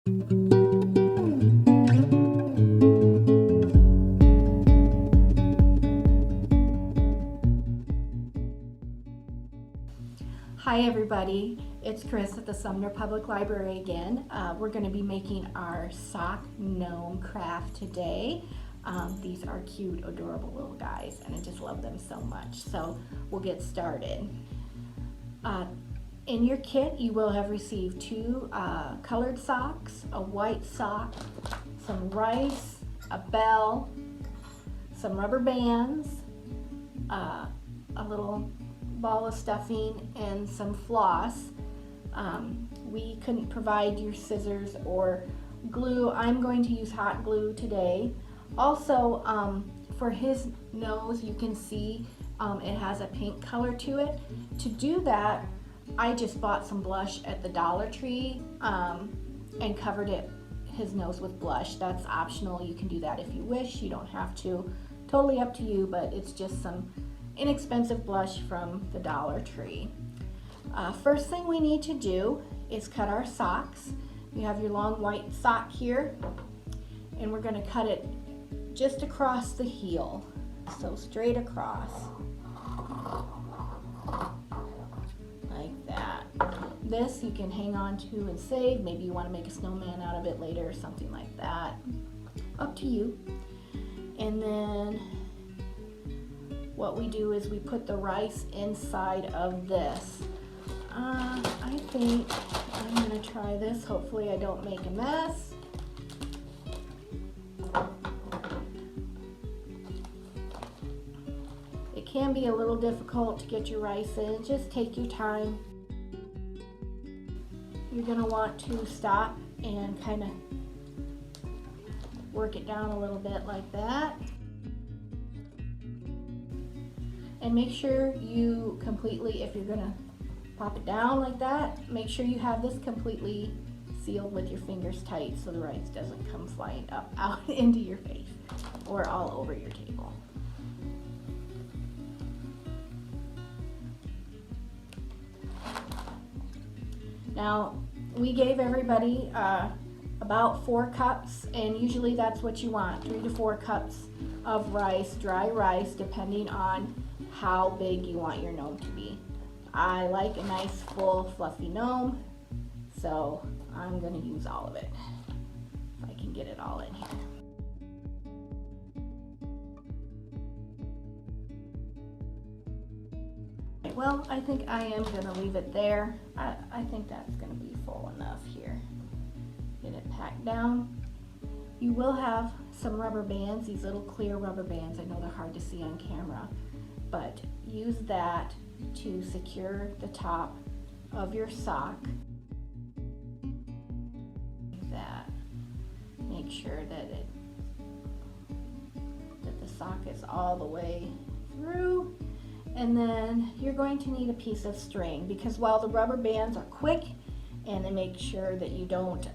Hi everybody, it's Chris at the Sumner Public Library again. We're going to be making our sock gnome craft today. These are cute, adorable little guys, and I just love them so much. So we'll get started. In your kit, you will have received two colored socks, a white sock, some rice, a bell, some rubber bands, a little ball of stuffing, and some floss. We couldn't provide your scissors or glue. I'm going to use hot glue today. Also, for his nose, you can see it has a pink color to it. To do that, I just bought some blush at the Dollar Tree and covered his nose with blush. That's optional. You can do that if you wish. You don't have to. Totally up to you, but it's just some inexpensive blush from the Dollar Tree. First thing we need to do is cut our socks. You have your long white sock here, and we're going to cut it just across the heel, so straight across, like that. This you can hang on to and save. Maybe you want to make a snowman out of it later or something like that. Up to you. And then what we do is we put the rice inside of this. I think I'm going to try this. Hopefully I don't make a mess. It can be a little difficult to get your rice in. Just take your time. You're going to want to stop and kind of work it down a little bit like that. And make sure you completely, if you're gonna pop it down like that, make sure you have this completely sealed with your fingers tight so the rice doesn't come flying up out into your face or all over your table. Now, we gave everybody about 4 cups, and usually that's what you want, 3 to 4 cups of rice, dry rice, depending on how big you want your gnome to be. I like a nice full fluffy gnome, so I'm going to use all of it if I can get it all in here. Well, I think I am going to leave it there. I think that's going to be full enough here. Get it packed down. You will have some rubber bands, these little clear rubber bands. I know they're hard to see on camera, but use that to secure the top of your sock. Like that. Make sure that the sock is all the way through. And then you're going to need a piece of string, because while the rubber bands are quick and they make sure that you don't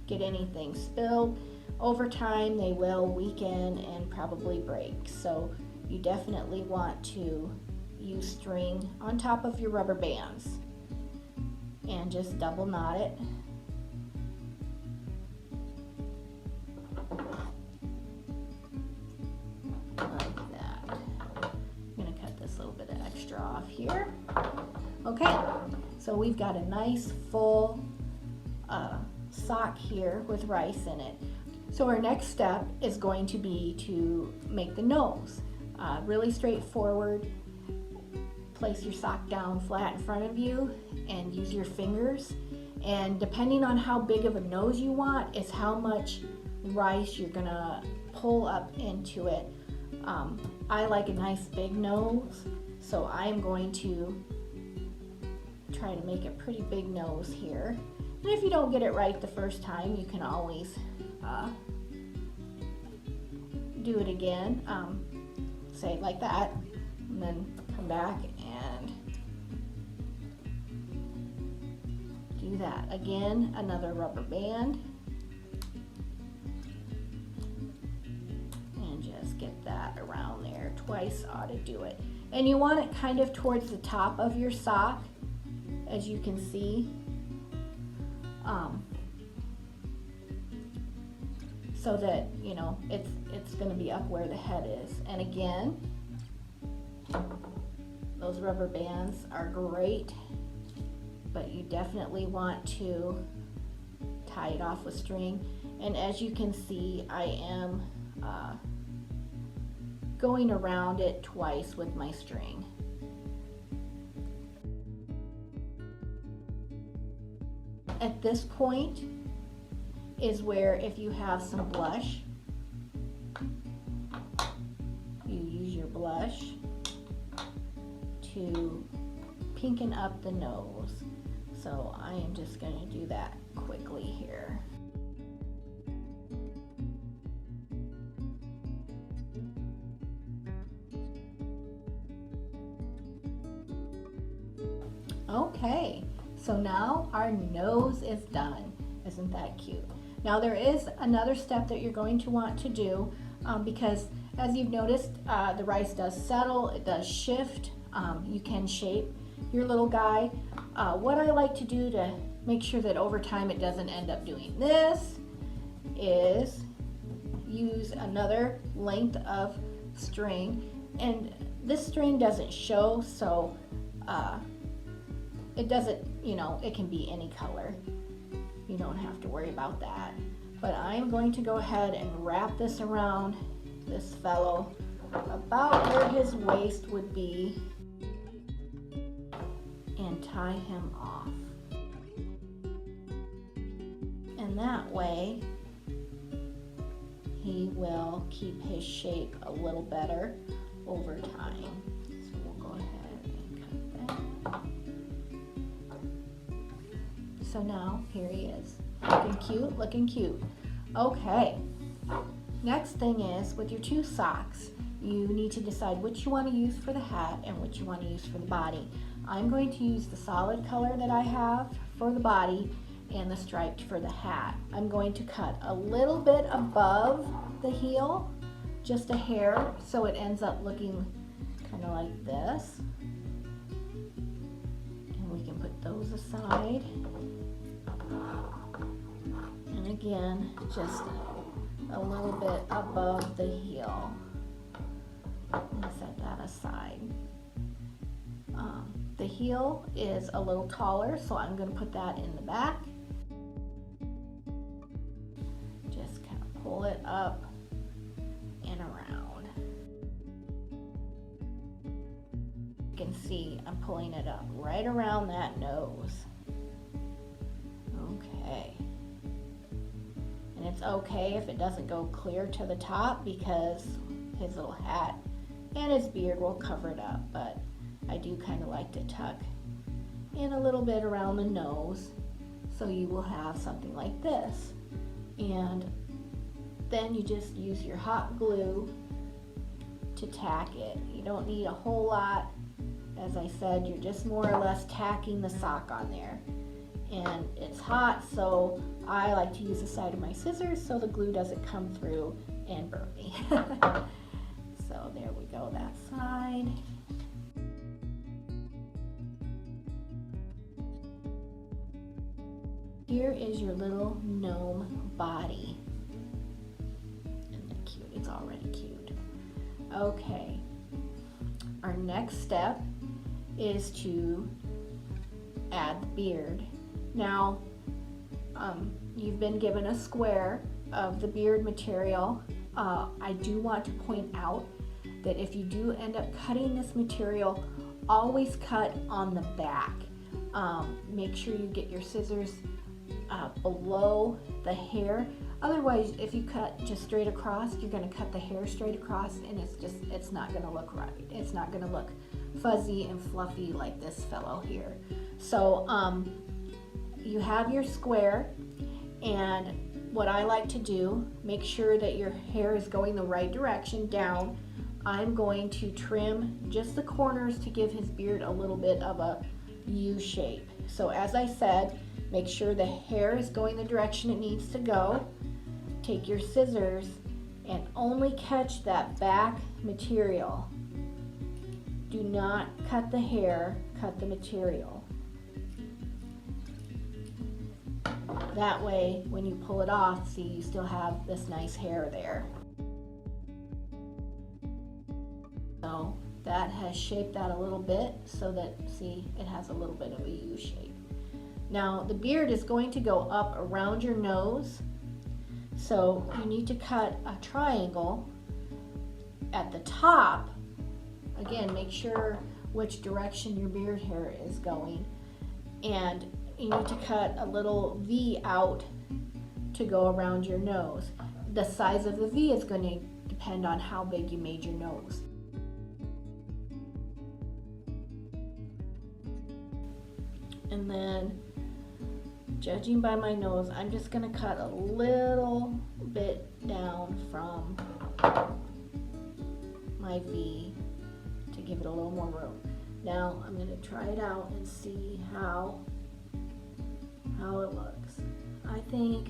get anything spilled, over time they will weaken and probably break. So you definitely want to use string on top of your rubber bands and just double knot it. Like that. I'm going to cut this little bit of extra off here. Okay, so we've got a nice full sock here with rice in it. So our next step is going to be to make the nose. Really straightforward. Place your sock down flat in front of you and use your fingers. And depending on how big of a nose you want is how much rice you're gonna pull up into it. I like a nice big nose, so I'm going to try to make a pretty big nose here. And if you don't get it right the first time, you can always do it again. Say it like that, and then come back and do that again. Another rubber band, and just get that around there. Twice ought to do it. And you want it kind of towards the top of your sock, as you can see. so that, you know, it's going to be up where the head is. And again, those rubber bands are great, but you definitely want to tie it off with string. And as you can see, I am going around it twice with my string. At this point is where, if you have some blush, you use your blush to pinken up the nose. So I am just going to do that quickly here. Okay, so now our nose is done. Isn't that cute? Now there is another step that you're going to want to do because as you've noticed, the rice does settle, it does shift. You can shape your little guy. What I like to do to make sure that over time it doesn't end up doing this is use another length of string, and this string doesn't show, so it doesn't, you know, it can be any color. You don't have to worry about that. But I'm going to go ahead and wrap this around this fellow about where his waist would be and tie him off. And that way he will keep his shape a little better over time. So we'll go ahead and cut that. So now here he is, looking cute, looking cute. Okay, next thing is with your two socks, you need to decide which you want to use for the hat and which you want to use for the body. I'm going to use the solid color that I have for the body and the striped for the hat. I'm going to cut a little bit above the heel, just a hair, so it ends up looking kind of like this. And we can put those aside. And again, just a little bit above the heel. And set that aside. The heel is a little taller, so I'm going to put that in the back. Just kind of pull it up and around. You can see I'm pulling it up right around that nose. Okay. And it's okay if it doesn't go clear to the top because his little hat and his beard will cover it up, but I do kind of like to tuck in a little bit around the nose, so you will have something like this. And then you just use your hot glue to tack it. You don't need a whole lot. As I said, you're just more or less tacking the sock on there. And it's hot, so I like to use the side of my scissors so the glue doesn't come through and burn me. So there we go, that side. Here is your little gnome body. Isn't that cute? It's already cute. Okay, our next step is to add the beard. Now, you've been given a square of the beard material. I do want to point out that if you do end up cutting this material, always cut on the back. Make sure you get your scissors below the hair. Otherwise, if you cut just straight across, you're going to cut the hair straight across, and it's not going to look right. It's not going to look fuzzy and fluffy like this fellow here. So you have your square, and what I like to do, make sure that your hair is going the right direction down. I'm going to trim just the corners to give his beard a little bit of a U shape. So as I said, make sure the hair is going the direction it needs to go. Take your scissors and only catch that back material. Do not cut the hair, cut the material. That way, when you pull it off, see, you still have this nice hair there. So that has shaped that a little bit so that, see, it has a little bit of a U shape. Now the beard is going to go up around your nose, so you need to cut a triangle at the top. Again, make sure which direction your beard hair is going, and you need to cut a little V out to go around your nose. The size of the V is going to depend on how big you made your nose. And then, judging by my nose, I'm just going to cut a little bit down from my V to give it a little more room. Now I'm going to try it out and see how it looks. I think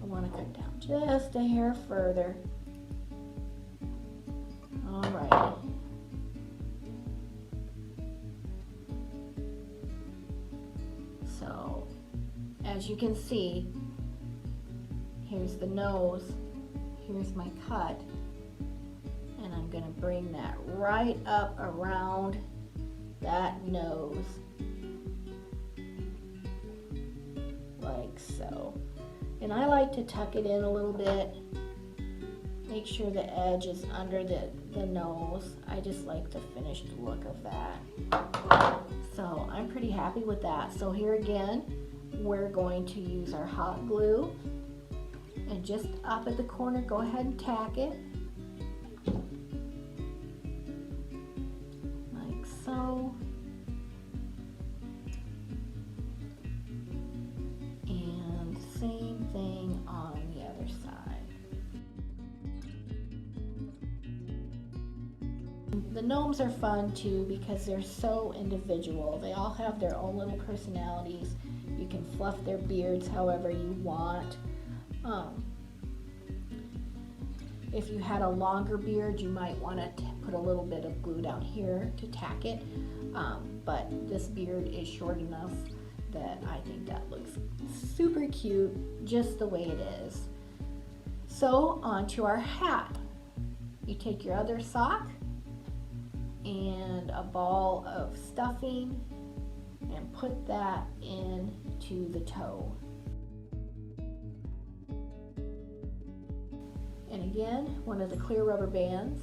I want to cut down just a hair further. Alright. So, as you can see, here's the nose, here's my cut, and I'm going to bring that right up around that nose, like so. And I like to tuck it in a little bit, make sure the edge is under the nose. I just like the finished look of that. So I'm pretty happy with that. So here again, we're going to use our hot glue, and just up at the corner, go ahead and tack it, like so. And same thing on the other side. The gnomes are fun too because they're so individual. They all have their own little personalities. You can fluff their beards however you want. If you had a longer beard, you might want to put a little bit of glue down here to tack it. But this beard is short enough that I think that looks super cute just the way it is. So onto our hat. You take your other sock and a ball of stuffing and put that into the toe. And again, one of the clear rubber bands.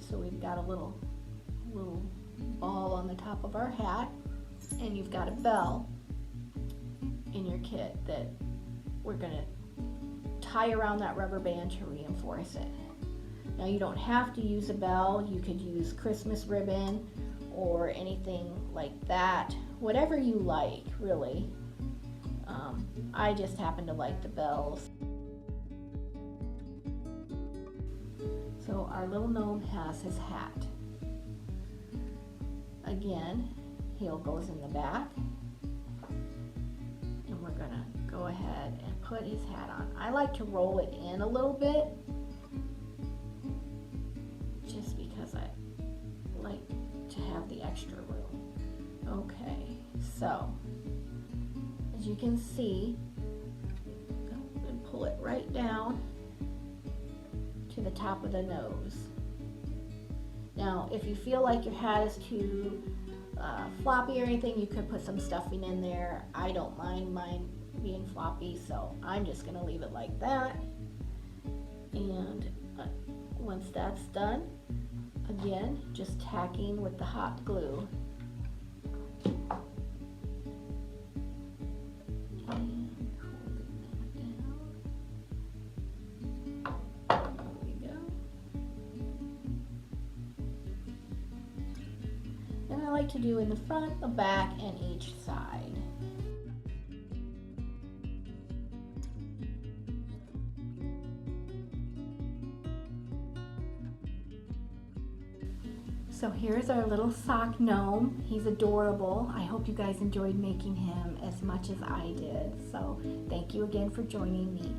So we've got a little ball on the top of our hat, and you've got a bell in your kit that we're going to tie around that rubber band to reinforce it. Now you don't have to use a bell. You could use Christmas ribbon or anything like that, whatever you like, really. I just happen to like the bells. So our little gnome has his hat. Again, heel goes in the back, and we're gonna go ahead and put his hat on. I like to roll it in a little bit, just because I like to have the extra room. Okay, so as you can see, go and pull it right down to the top of the nose. Now, if you feel like your hat is too floppy or anything, you could put some stuffing in there. I don't mind mine being floppy, so I'm just going to leave it like that. And once that's done, again, just tacking with the hot glue. To do in the front, the back, and each side. So here's our little sock gnome. He's adorable. I hope you guys enjoyed making him as much as I did. So thank you again for joining me.